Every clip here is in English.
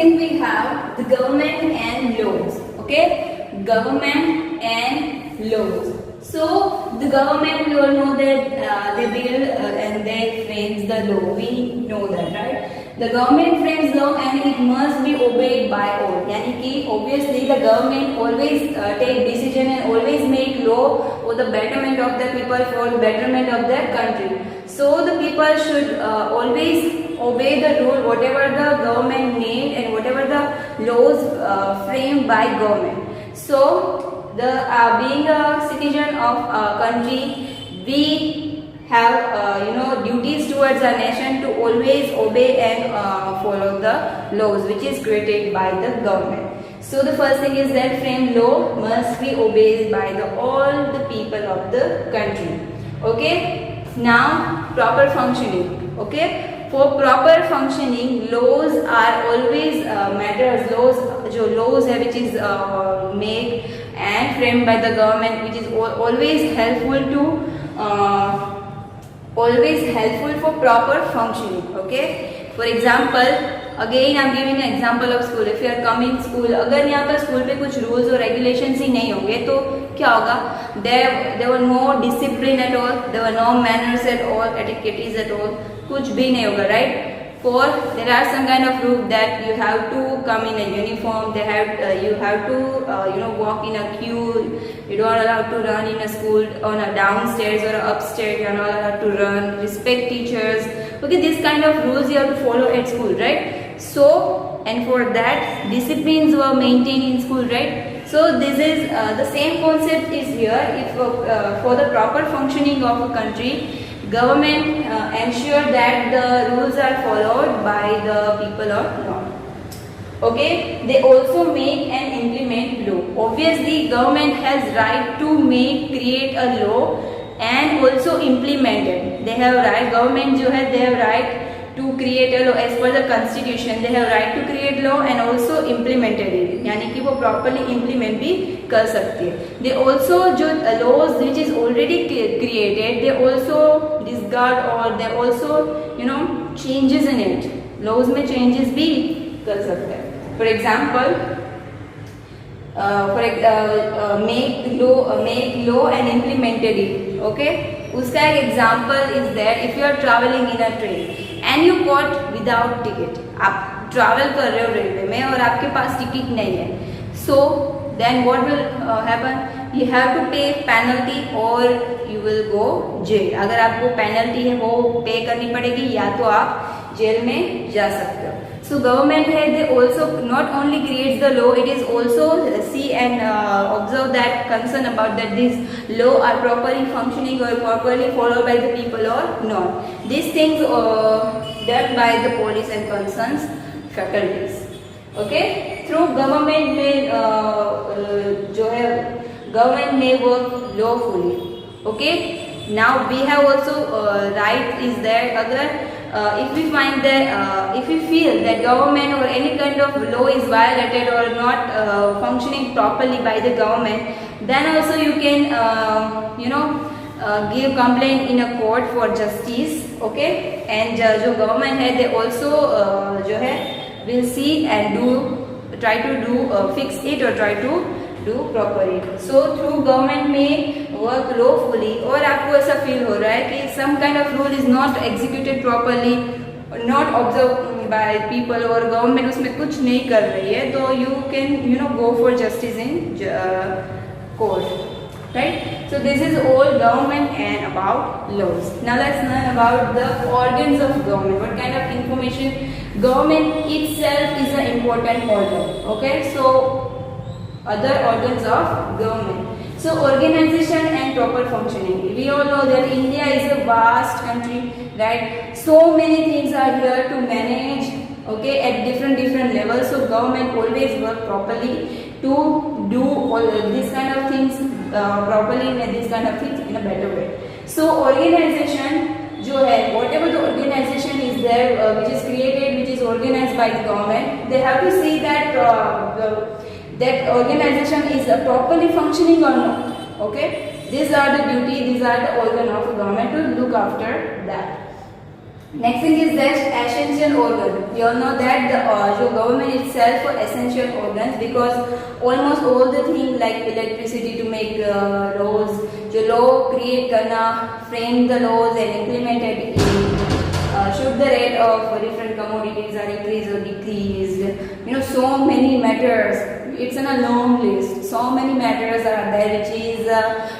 thing we have the government and laws. Okay, government and laws. So the government, we all know that they build and they frames the law. We know that, right? The government frames law and it must be obeyed by all. यानी कि obviously the government always take decision and always make law for the betterment of the people, for the betterment of their country. So the people should always obey the rule, whatever the government need and whatever the laws framed by government. So the being a citizen of a country, we have duties towards our nation to always obey and follow the laws which is created by the government. So the first thing is that frame law must be obeyed by all the people of the country. Okay, now proper functioning. Okay, for proper functioning, laws are always matters. Laws है which is made and framed by the government, which is always helpful for proper functioning. Okay, for example, again I'm giving an example of school. If you are coming school, अगर यहाँ पर school पे कुछ rules और regulations ही नहीं होंगे तो क्या होगा? There were no discipline at all, there were no manners at all, etiquettes at all, कुछ भी नहीं होगा, right? For there are some kind of rule that you have to come in a uniform. You have to walk in a queue. You don't allowed to run in a school on a downstairs or upstairs. You are not allowed to run. Respect teachers. Okay, this kind of rules you have to follow at school, right? So and for that disciplines were maintained in school, right? So this is the same concept is here. If for the proper functioning of a country, government ensure that the rules are followed by the people or not. Okay, they also make and implement law. Obviously, government has right to create a law and also implement it. They have right. Government जो है, they have right to create a law as per the constitution. They have right to create law and also implemented it. यानी कि वो properly implement भी कर सकती है. They also जो laws which is already created, they also discard or they also changes in it. Laws में changes भी कर सकते हैं. For example, make law and implemented it. Okay, उसका एक example is there. If you are traveling in a train and you caught without ticket, आप travel कर रहे हो रेलवे में और आपके पास टिकट नहीं है, so then what will happen? You have to pay penalty or you will go jail. अगर आपको penalty है वो pay करनी पड़ेगी या तो आप जेल में जा सकते हो. So government है, they also not only creates the law, it is also see and observe that concern about that these law are properly functioning or properly followed by the people or not. These things done by the police and concerns faculties. Okay, through government में जो है government may work lawfully. Okay, now we have also right is there. अगर if we find that if we feel that government or any kind of law is violated or not functioning properly by the government, then also you can give complaint in a court for justice. Okay, and जो government है, they also जो है will see and try to do fix it or try to do properly. So through government may work lawfully. और आपको ऐसा feel हो रहा है कि some kind of rule is not executed properly, not observed by people और government उसमें कुछ नहीं कर रही है, तो you can go for justice in court, right? So this is all government and about laws. Now let's learn about the organs of government. What kind of information? Government itself is an important organ. Okay, so other organs of government. So organization and proper functioning. We all know that India is a vast country, right? So many things are here to manage, okay, at different levels. So government always work properly to do all these kind of things properly and these kind of things in a better way. So organization जो है, whatever the organization is there which is created, which is organized by the government, they have to see that that organization is properly functioning or not. Okay, these are the duty, these are the organ of government to look after that. Next thing is that essential organ. You all know that the government itself for essential organs, because almost all the things like electricity to make laws, जो law create करना, frame the laws and implement it should the rate of different commodities are increased or decreased. You know, so many matters. It's in a long list. So many matters are there which is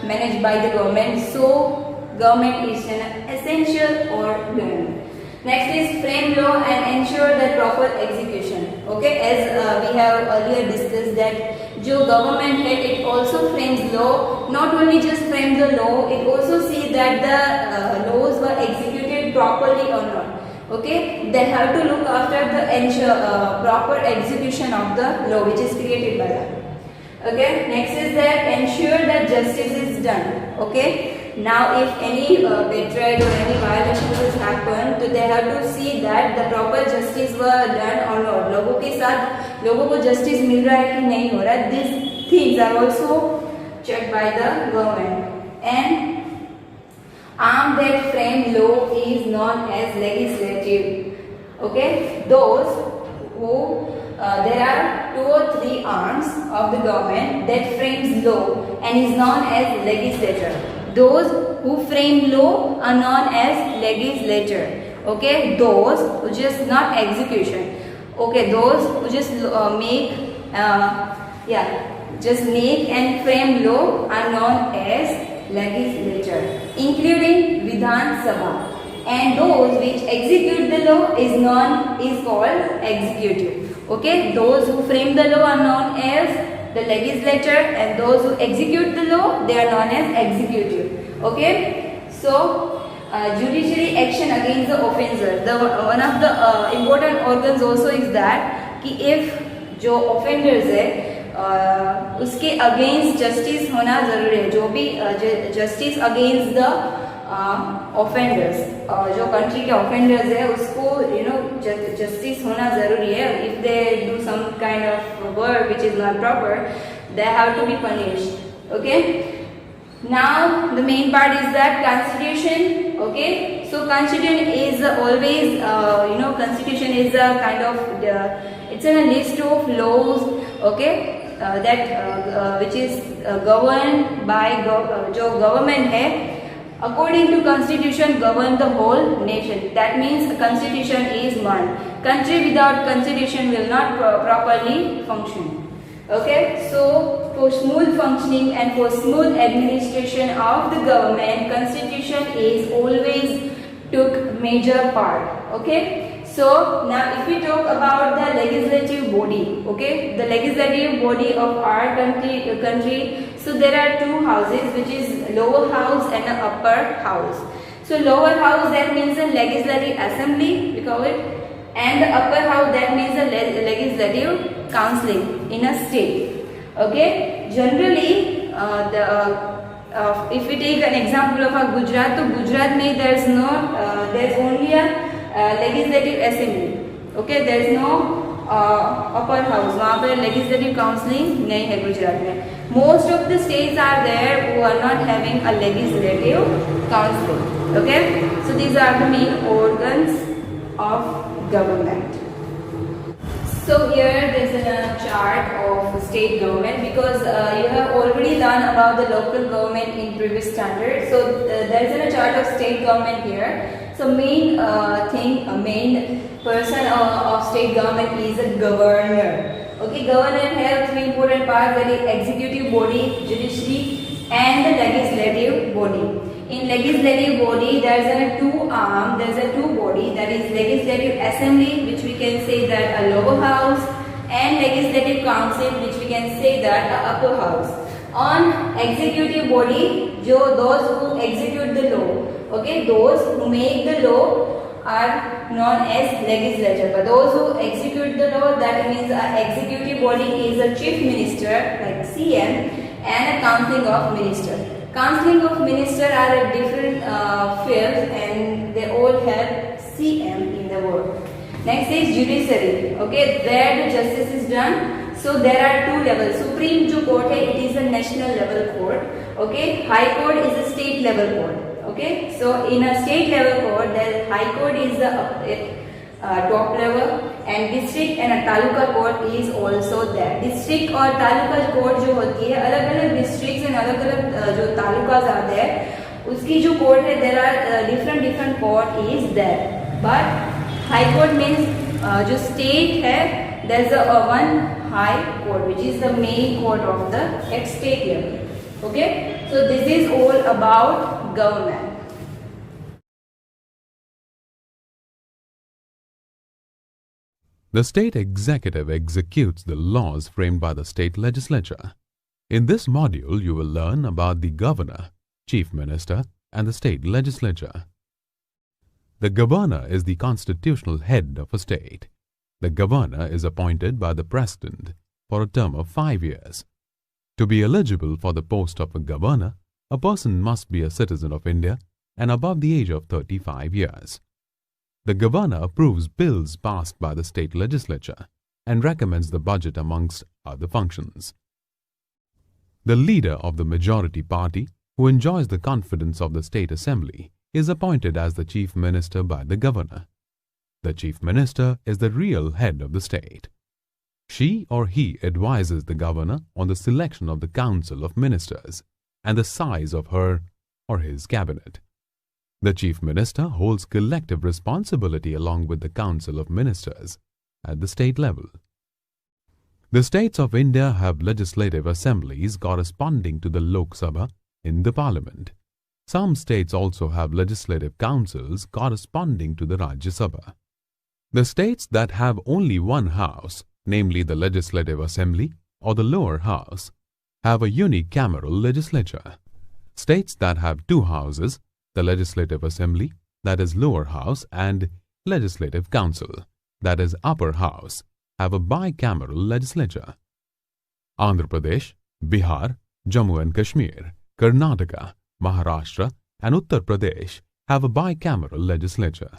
managed by the government. So government is an essential organ. Next is frame law and ensure the proper execution. Okay, as we have earlier discussed that जो government है, it also frames law. Not only just frame the law, it also sees that the laws were executed properly or not. Okay, they have to look after the proper execution of the law which is created by them. Okay, next is that ensure that justice is done. Okay, now if any betrayal or any violation has happened, so they have to see that the proper justice were done or not. लोगों के साथ लोगों को justice मिल रहा है कि नहीं हो रहा है. These things are also checked by the government. And arm that frame law is known as legislative. Okay, those who there are 2 or 3 arms of the government that frames law and is known as legislature. Those who frame law are known as legislature. Okay, those who just not execution. Okay, those who just just make and frame law are known as legislature, including Vidhan Sabha. And those which execute the law is called executive. Okay, those who frame the law are known as the legislature, and those who execute the law, they are known as executive. Okay, so judiciary action against the offender. One of the important organs also is that कि if जो offenders है उसके against justice होना जरूरी है. जो भी justice against the offenders, जो country के offenders है उसको justice होना जरूरी है. If they do some kind of work which is not proper, they have to be punished. Okay, now the main part is that constitution. Okay, so constitution is always constitution is a kind of it's a list of laws. Okay, that which is governed by जो government है, according to constitution govern the whole nation. That means constitution is one. Country without constitution will not properly function. Okay, so for smooth functioning and for smooth administration of the government, constitution is always took major part. Okay, so now if we talk about the legislative body, okay, the legislative body of our country, so there are 2 houses, which is lower house and the upper house. So lower house, that means the legislative assembly we call it, and the upper house, that means the legislative council in a state. Okay, generally if we take an example of a Gujarat, so Gujarat में there's only a legislative assembly. Okay, there is no upper house. वहाँ पर legislative council नहीं है गुजरात में. Most of the states are there who are not having a legislative council. Okay, so these are the main organs of government. So here there is a chart of state government, because you have already learned about the local government in previous standard. So there is a chart of state government here. So main main person of state government is a governor. Okay, governor has 3 important parts, that is executive body, judiciary, and the legislative body. In legislative body, there is a 2 arm, there is a 2 body, that is legislative assembly, which we can say that a lower house, and legislative council, which we can say that a upper house. On executive body, those who execute the law, okay, those who make the law are known as legislature. But those who execute the law, that means a executive body is a chief minister like CM, and a council of minister. Council of minister are a different fields, and they all have CM in the word. Next is judiciary. Okay, where the justice is done. So there are 2 levels. Supreme जो court है, it is a national level court. Okay, High Court is a state level court. Okay, so in a state level court, the high court is the top level, and district and a taluka court is also there. District और taluka court जो होती है, अलग अलग districts and अलग अलग जो talukas are there, उसकी जो court है, there are different court is there. But high court means जो state है, there's a one high court which is the main court of the state level. Okay, so this is all about government. The state executive executes the laws framed by the state legislature. In this module, you will learn about the governor, chief minister, and the state legislature. The governor is the constitutional head of a state. The governor is appointed by the president for a term of 5 years. To be eligible for the post of a governor, a person must be a citizen of India and above the age of 35 years. The governor approves bills passed by the state legislature and recommends the budget amongst other functions. The leader of the majority party, who enjoys the confidence of the state assembly, is appointed as the chief minister by the governor. The chief minister is the real head of the state. She or he advises the governor on the selection of the council of ministers and the size of her or his cabinet. The chief minister holds collective responsibility along with the council of ministers at the state level. The states of India have legislative assemblies corresponding to the Lok Sabha in the parliament. Some states also have legislative councils corresponding to the Rajya Sabha. The states that have only one house, namely the legislative assembly or the lower house, have a unicameral legislature. States that have two houses, the legislative assembly, that is lower house, and legislative council, that is upper house, have a bicameral legislature. Andhra Pradesh, Bihar, Jammu and Kashmir, Karnataka, Maharashtra, and Uttar Pradesh have a bicameral legislature.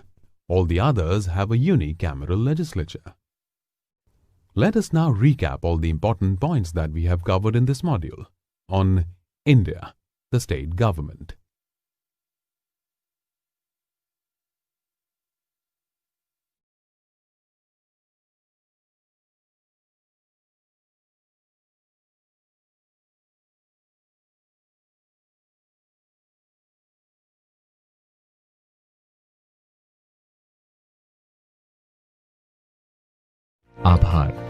All the others have a unicameral legislature. Let us now recap all the important points that we have covered in this module on India, the state government. आभार।